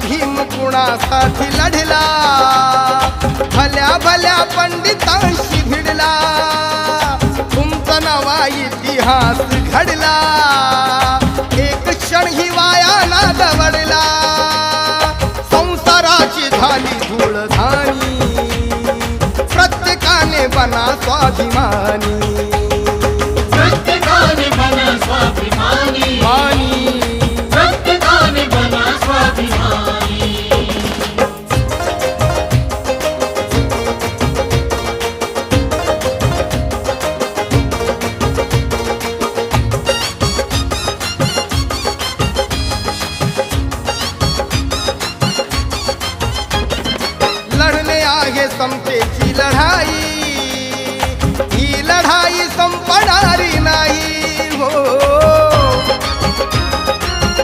भीम कुणासाठी लढला, भल्या भल्या पंडितांशी भिडला, तुमचा नवा इतिहास घडला, एक क्षण ही वाया ना दवडला, संसाराची झाली धूळधाणी, प्रत्येकाने बना स्वाभिमानी, प्रत्येकाने बना स्वाभिमानी, मानी प्रत्येकाने बना स्वाभिमानी. लढणे आहे समतेची लढाई, ही लढाई